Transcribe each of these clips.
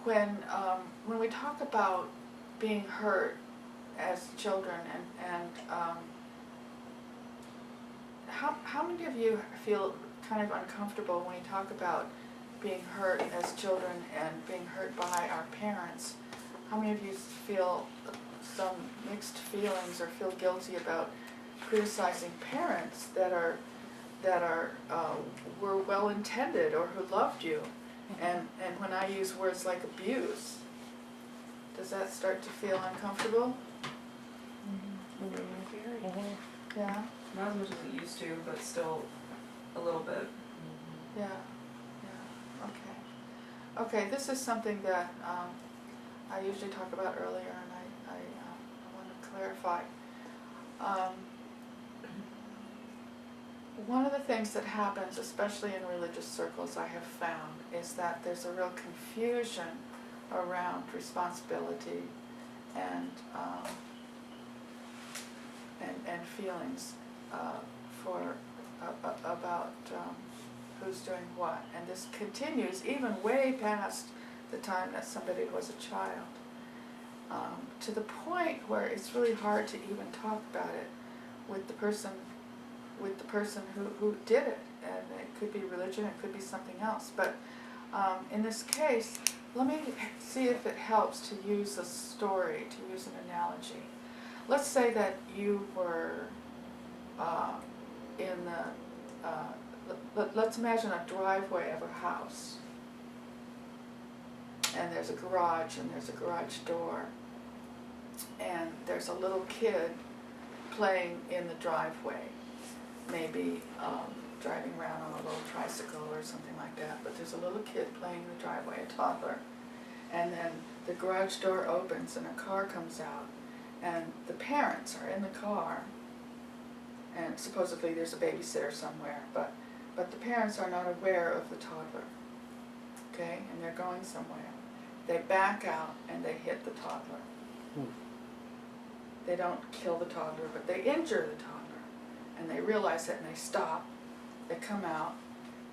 when we talk about being hurt as children, and how many of you feel kind of uncomfortable when we talk about being hurt as children and being hurt by our parents? How many of you feel some mixed feelings or feel guilty about criticizing parents that were well intended or who loved you? And when I use words like abuse, does that start to feel uncomfortable? Yeah. Not as much as it used to, but still a little bit. Yeah. Yeah. Okay. Okay. This is something that I usually talk about earlier, and I want to clarify. One of the things that happens, especially in religious circles, I have found, is that there's a real confusion around responsibility and feelings about who's doing what, and this continues even way past the time that somebody was a child, to the point where it's really hard to even talk about it with the person who did it. And it could be religion, it could be something else, but in this case, let me see if it helps to use a story, to use an analogy. Let's say that you were in the, let's imagine a driveway of a house, and there's a garage, and there's a garage door, and there's a little kid playing in the driveway, maybe driving around on a little tricycle or something like that, but there's a little kid playing in the driveway, a toddler, and then the garage door opens and a car comes out, and the parents are in the car, and supposedly there's a babysitter somewhere, but the parents are not aware of the toddler, okay, and they're going somewhere. They back out and they hit the toddler. They don't kill the toddler, but they injure the toddler, and they realize it and they stop. They come out,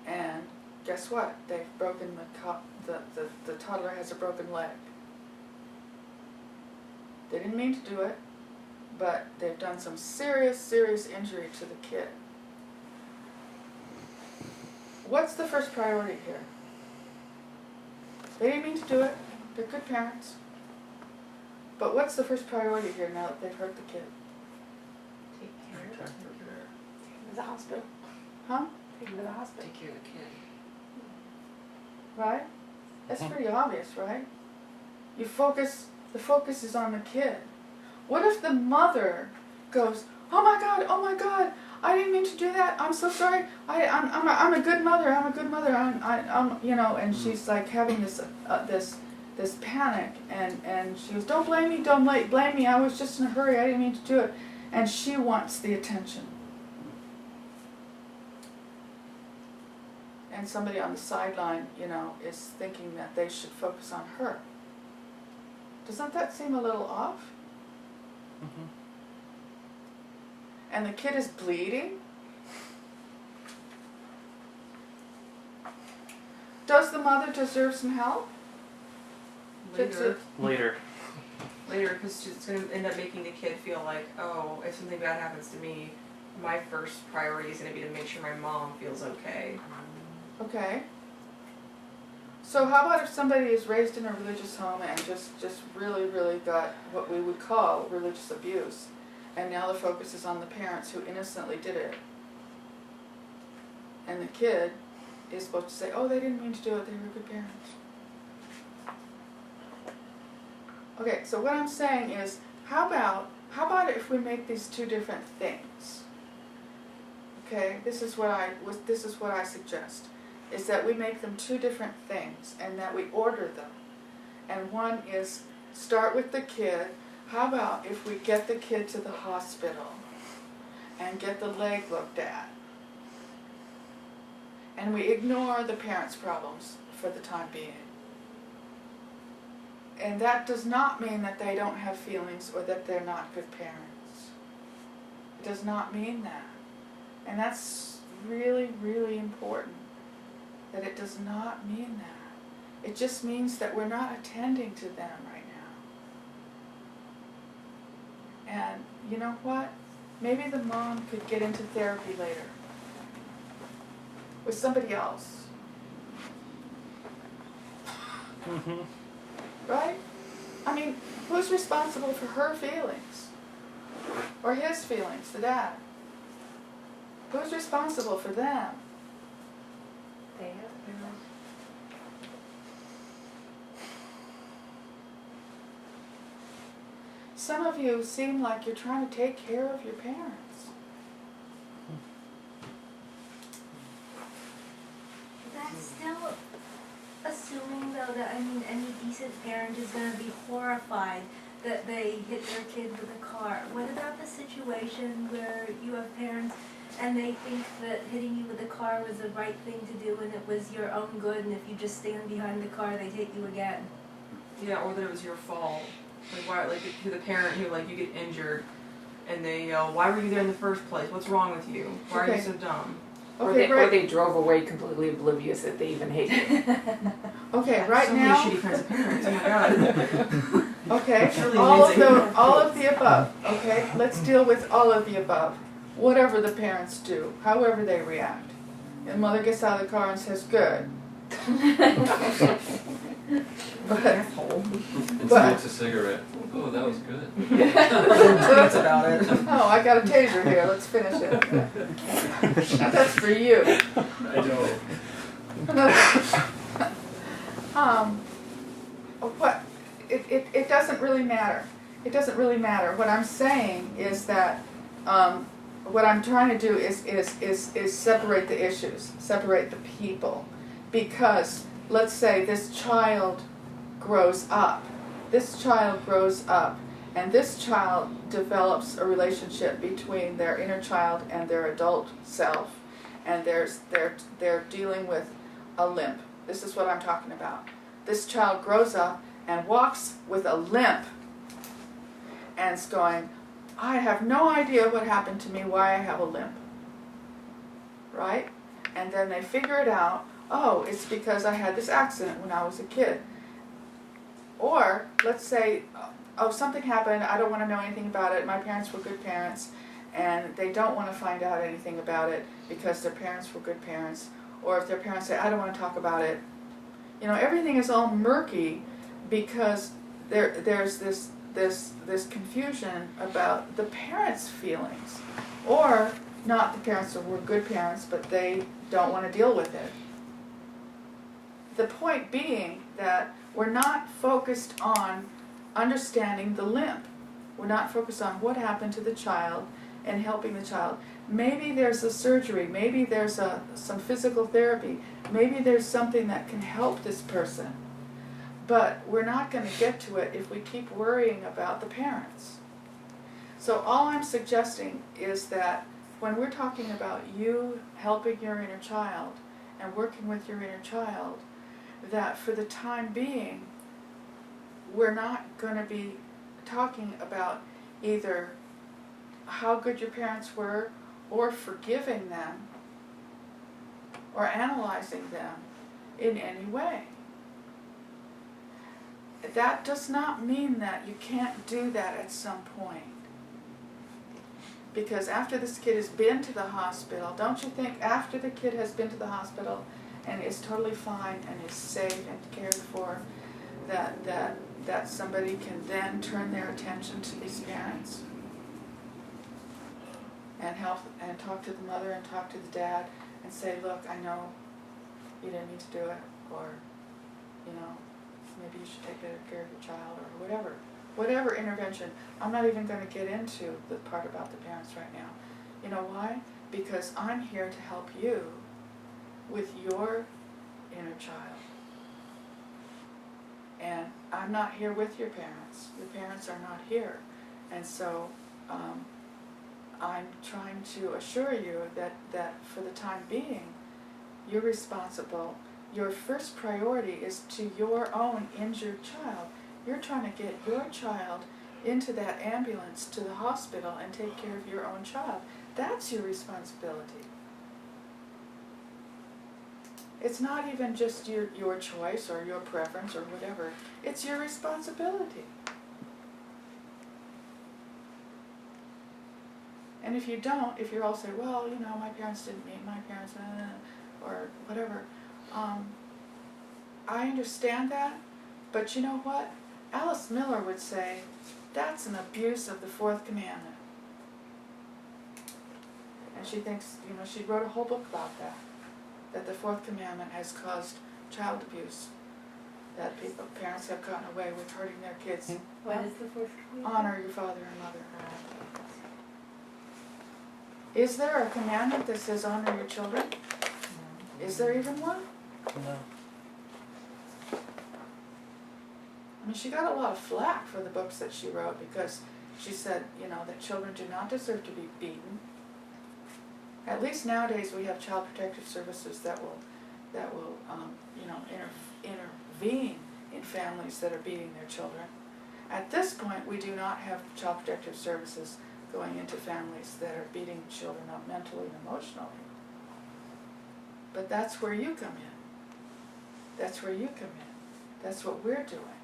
and guess what? They've broken the toddler has a broken leg. They didn't mean to do it, but they've done some serious injury to the kid. What's the first priority here? They didn't mean to do it. They're good parents. But what's the first priority here now that they've hurt the kid? Take care of him. Take him to the hospital. Huh? Take him to the hospital. Take care of the kid. Right? That's pretty obvious, right? The focus is on the kid. What if the mother goes, oh my God, I didn't mean to do that, I'm so sorry, I'm a good mother, I'm you know, and she's like having this panic, and she goes, don't blame me, I was just in a hurry, I didn't mean to do it, and she wants the attention. And somebody on the sideline, you know, is thinking that they should focus on her. Doesn't that seem a little off? Mm-hmm. And the kid is bleeding? Does the mother deserve some help? Later, because it's going to end up making the kid feel like, oh, if something bad happens to me, my first priority is going to be to make sure my mom feels okay. Okay. So how about if somebody is raised in a religious home and just really got what we would call religious abuse, and now the focus is on the parents who innocently did it, and the kid is supposed to say, oh, they didn't mean to do it, they were good parents. Okay, so what I'm saying is, how about if we make these two different things? Okay, this is what I suggest, is that we make them two different things and that we order them. And one is start with the kid. How about if we get the kid to the hospital and get the leg looked at, and we ignore the parents' problems for the time being? And that does not mean that they don't have feelings or that they're not good parents. It does not mean that. And that's really important, that it does not mean that. It just means that we're not attending to them right now. And you know what? Maybe the mom could get into therapy later with somebody else. Mm-hmm. Right? I mean, who's responsible for her feelings? Or his feelings, the dad? Who's responsible for them? They have parents. Some of you seem like you're trying to take care of your parents. That's still assuming, though, that, I mean, any decent parent is going to be horrified that they hit their kid with a car. What about the situation where you have parents and they think that hitting you with a car was the right thing to do and it was your own good, and if you just stand behind the car, they'd hit you again? Yeah, or that it was your fault. Like, why, like, to the parent who, like, you get injured and they yell, why were you there in the first place? What's wrong with you? Why are you so dumb? Okay, Or right. they drove away completely oblivious that they even hate you. Okay, right So now. many shitty kinds of parents. Oh my god. Okay, It's really all of amazing. all of the above. Okay, let's deal with all of the above. Whatever the parents do, however they react. And mother gets out of the car and says, "Good." But Asshole. And But- smokes a cigarette. Oh, that was good. Tweets about it. oh, I got a taser here. Let's finish it. That's for you. I know. What? It doesn't really matter. It doesn't really matter. What I'm saying is that what I'm trying to do is separate the issues, separate the people, because let's say this child grows up. This child grows up, and this child develops a relationship between their inner child and their adult self, and they're dealing with a limp. This is what I'm talking about. This child grows up and walks with a limp, and is going, I have no idea what happened to me, why I have a limp. Right? And then they figure it out. Oh, it's because I had this accident when I was a kid. Or, let's say, oh, something happened, I don't want to know anything about it, my parents were good parents, and they don't want to find out anything about it because their parents were good parents. Or if their parents say, I don't want to talk about it. You know, everything is all murky because there's this confusion about the parents' feelings. Or, not the parents who were good parents, but they don't want to deal with it. The point being that we're not focused on understanding the limp. We're not focused on what happened to the child and helping the child. Maybe there's a surgery, maybe there's some physical therapy, maybe there's something that can help this person. But we're not going to get to it if we keep worrying about the parents. So all I'm suggesting is that when we're talking about you helping your inner child and working with your inner child, that for the time being, we're not going to be talking about either how good your parents were or forgiving them or analyzing them in any way. That does not mean that you can't do that at some point. Because after this kid has been to the hospital, don't you think after the kid has been to the hospital and is totally fine and is safe and cared for, that somebody can then turn their attention to these parents and help and talk to the mother and talk to the dad and say, look, I know you didn't need to do it, or, you know, maybe you should take better care of your child, or whatever intervention. I'm not even going to get into the part about the parents right now. You know why? Because I'm here to help you with your inner child. And I'm not here with your parents. Your parents are not here. And so I'm trying to assure you that for the time being, you're responsible. Your first priority is to your own injured child. You're trying to get your child into that ambulance to the hospital and take care of your own child. That's your responsibility. It's not even just your choice or your preference or whatever. It's your responsibility. And if you don't, if you're all say, well, you know, my parents didn't meet my parents, or whatever, I understand that, but you know what? Alice Miller would say, that's an abuse of the fourth commandment. And she thinks, you know, she wrote a whole book about that the fourth commandment has caused child abuse, that parents have gotten away with hurting their kids. What is the fourth commandment? Honor your father and mother. Is there a commandment that says honor your children? Is there even one? No. I mean, she got a lot of flack for the books that she wrote because she said, you know, that children do not deserve to be beaten. At least nowadays we have child protective services that will you know, intervene in families that are beating their children. At this point, we do not have child protective services going into families that are beating children up mentally and emotionally. But that's where you come in. That's where you come in. That's what we're doing.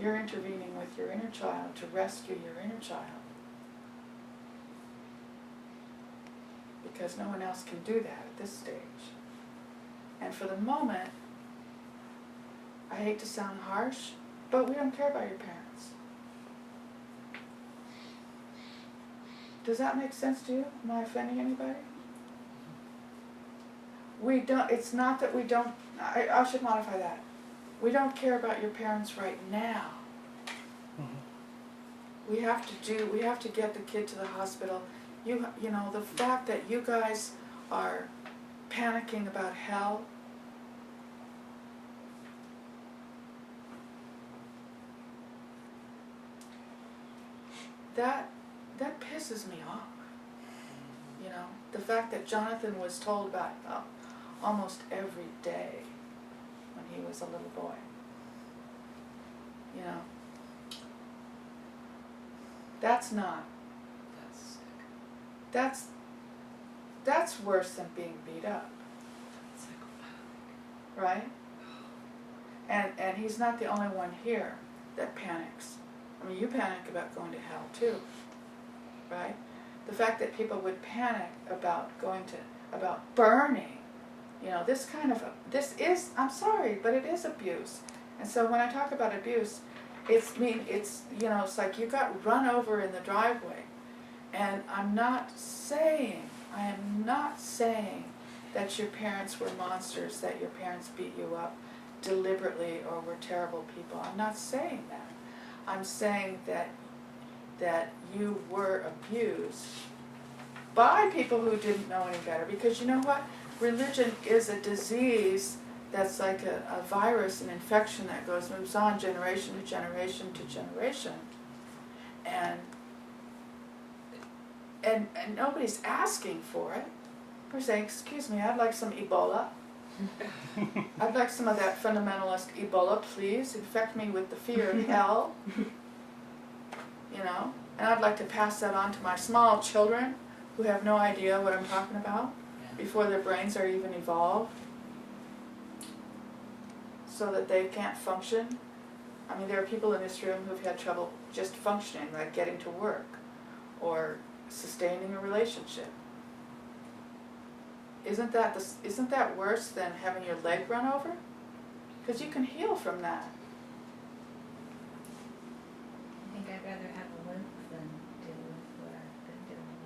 You're intervening with your inner child to rescue your inner child. Because no one else can do that at this stage. And for the moment, I hate to sound harsh, but we don't care about your parents. Does that make sense to you? Am I offending anybody? We don't, it's not that we don't, I should modify that. We don't care about your parents right now. We have to get the kid to the hospital. You know, the fact that you guys are panicking about hell, that pisses me off. You know, the fact that Jonathan was told about almost every day when he was a little boy. You know, that's not. That's worse than being beat up. Right? And he's not the only one here that panics. I mean, you panic about going to hell too. Right? The fact that people would panic about about burning, you know, this is, I'm sorry, but it is abuse. And so when I talk about abuse, it's you know, it's like you got run over in the driveway. And I am not saying that your parents were monsters, that your parents beat you up deliberately or were terrible people. I'm not saying that. I'm saying that you were abused by people who didn't know any better. Because you know what? Religion is a disease that's like a virus, an infection that moves on generation to generation to generation. And nobody's asking for it. We're saying, excuse me, I'd like some Ebola. I'd like some of that fundamentalist Ebola, please. Infect me with the fear of hell. You know? And I'd like to pass that on to my small children who have no idea what I'm talking about before their brains are even evolved, so that they can't function. I mean, there are people in this room who've had trouble just functioning, like getting to work or sustaining a relationship. Isn't that worse than having your leg run over? Because you can heal from that. I think I'd rather have a limp than deal with what I've been doing.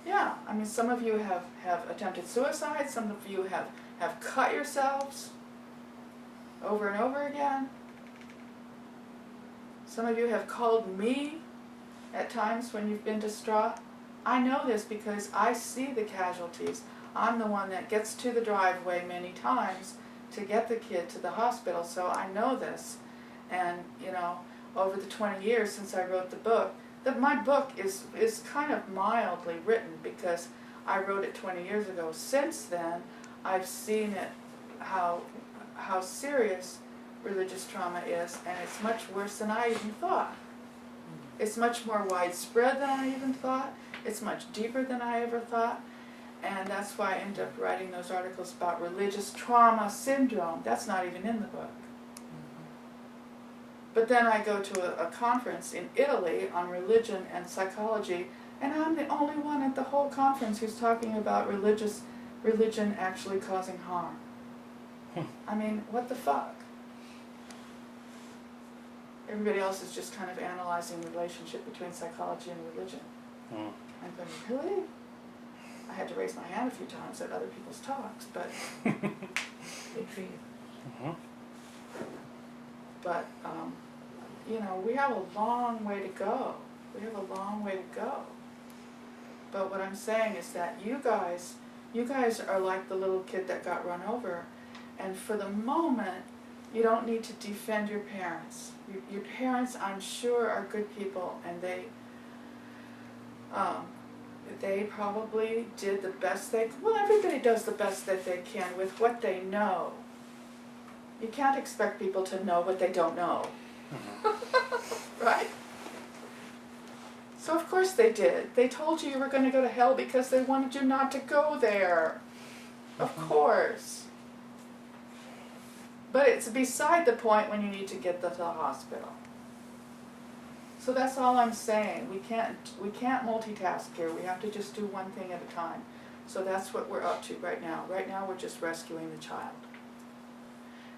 Yeah, I mean, some of you have attempted suicide, some of you have cut yourselves over and over again. Some of you have called me at times when you've been distraught. I know this because I see the casualties. I'm the one that gets to the driveway many times to get the kid to the hospital, so I know this. And, you know, over the 20 years since I wrote the book, my book is kind of mildly written because I wrote it 20 years ago. Since then, I've seen it, how serious religious trauma is, and it's much worse than I even thought. It's much more widespread than I even thought. It's much deeper than I ever thought. And that's why I ended up writing those articles about religious trauma syndrome. That's not even in the book. But then I go to a conference in Italy on religion and psychology, and I'm the only one at the whole conference who's talking about religion actually causing harm. I mean, what the fuck? Everybody else is just kind of analyzing the relationship between psychology and religion. I'm going, really? I had to raise my hand a few times at other people's talks, but but you know, we have a long way to go. We have a long way to go. But what I'm saying is that you guys are like the little kid that got run over, and for the moment, you don't need to defend your parents. Your parents, I'm sure, are good people, and they probably did the best well, everybody does the best that they can with what they know. You can't expect people to know what they don't know. Right? So of course they did. They told you were going to go to hell because they wanted you not to go there. Of course. But it's beside the point when you need to get to the hospital. So that's all I'm saying. We can't multitask here. We have to just do one thing at a time. So that's what we're up to right now. Right now we're just rescuing the child.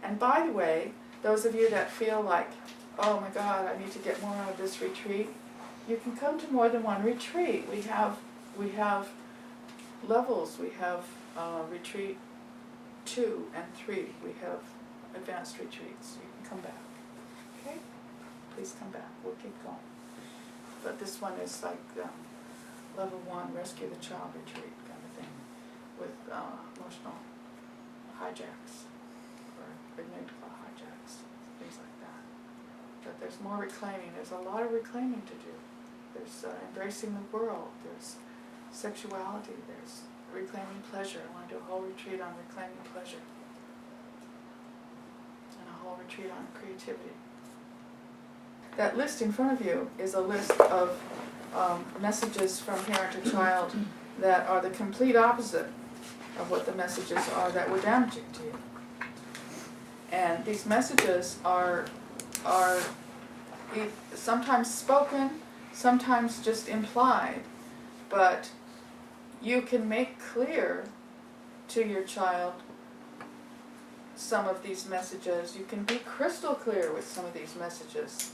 And by the way, those of you that feel like, oh my God, I need to get more out of this retreat, you can come to more than one retreat. We have levels. We have retreat 2 and 3. We have advanced retreats. You can come back. Okay? Please come back. We'll keep going. But this one is like level 1, rescue the child retreat kind of thing, with emotional hijacks or amygdala hijacks, things like that. But there's more reclaiming. There's a lot of reclaiming to do. There's embracing the world. There's sexuality. There's reclaiming pleasure. I want to do a whole retreat on reclaiming pleasure. And a whole retreat on creativity. That list in front of you is a list of messages from parent to child that are the complete opposite of what the messages are that were damaging to you. And these messages are sometimes spoken, sometimes just implied, but you can make clear to your child some of these messages. You can be crystal clear with some of these messages,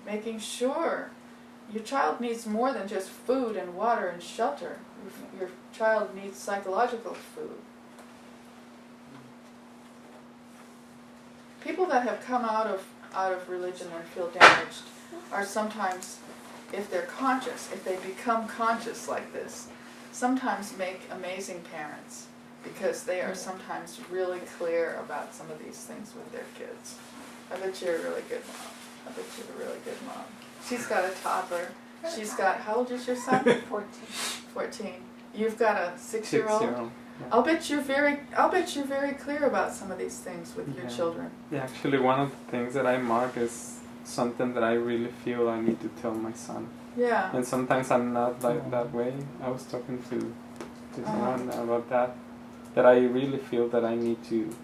making sure your child needs more than just food and water and shelter. Your child needs psychological food. People that have come out of religion and feel damaged are sometimes, if they're conscious, if they become conscious like this, sometimes make amazing parents, because they are sometimes really clear about some of these things with their kids. I bet you're a really good mom. I bet you're a really good mom. She's got a toddler. She's got, how old is your son? 14. 14. You've got a 6-year-old? 6-year-old. Yeah. I'll bet you're very clear about some of these things with your children. Yeah, actually one of the things that I mark is something that I really feel I need to tell my son. Yeah. And sometimes I'm not like that way. I was talking to someone about that I really feel that I need to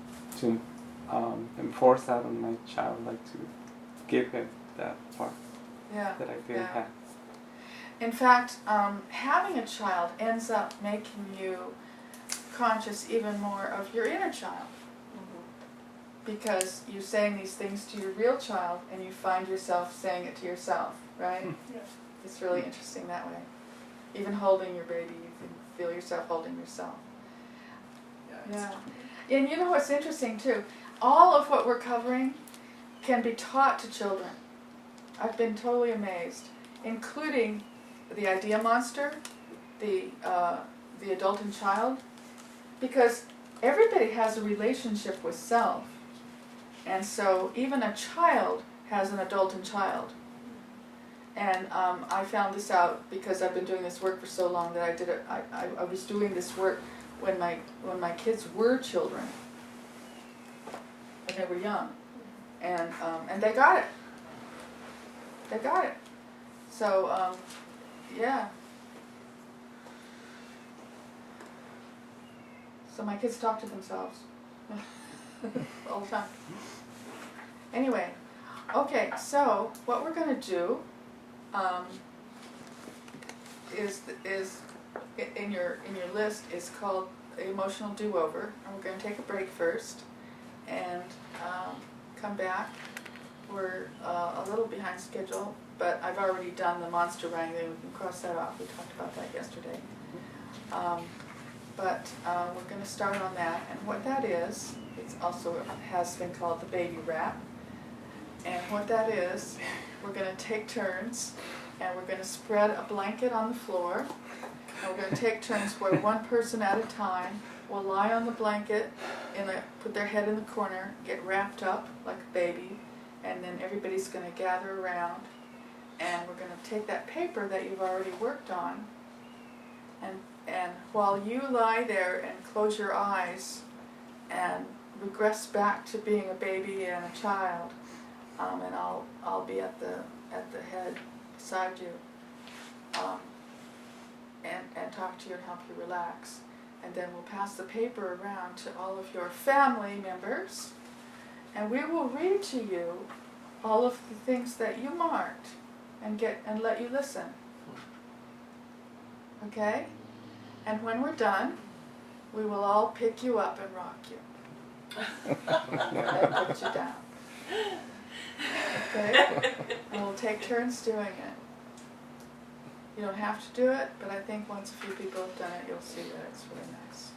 enforce that on my child, like to give him that part that I didn't have. In fact, having a child ends up making you conscious even more of your inner child. Because you're saying these things to your real child and you find yourself saying it to yourself, right? Yes. It's really interesting that way. Even holding your baby, you can feel yourself holding yourself. Yeah. And you know what's interesting too? All of what we're covering can be taught to children. I've been totally amazed, including the idea monster, the adult and child, because everybody has a relationship with self. And so even a child has an adult and child. And I found this out because I've been doing this work for so long that I was doing this work when my kids were children, and they were young, and they got it. They got it. So yeah. So my kids talk to themselves all the time. Anyway, okay, so what we're gonna do is in your list is called emotional do-over, and we're gonna take a break first and come back. We're a little behind schedule, but I've already done the monster wrangling. We can cross that off. We talked about that yesterday. But we're going to start on that, and what that is, it also has been called the baby wrap. And what that is, we're going to take turns, and we're going to spread a blanket on the floor, and we're going to take turns where one person at a time will lie on the blanket, put their head in the corner, get wrapped up like a baby, and then everybody's going to gather around, and we're going to take that paper that you've already worked on, and while you lie there and close your eyes and regress back to being a baby and a child, and I'll be at the head beside you, and talk to you and help you relax, and then we'll pass the paper around to all of your family members, and we will read to you all of the things that you marked and let you listen. Okay? And when we're done, we will all pick you up and rock you. And put you down. Okay? And we'll take turns doing it. You don't have to do it, but I think once a few people have done it, you'll see that it's really nice.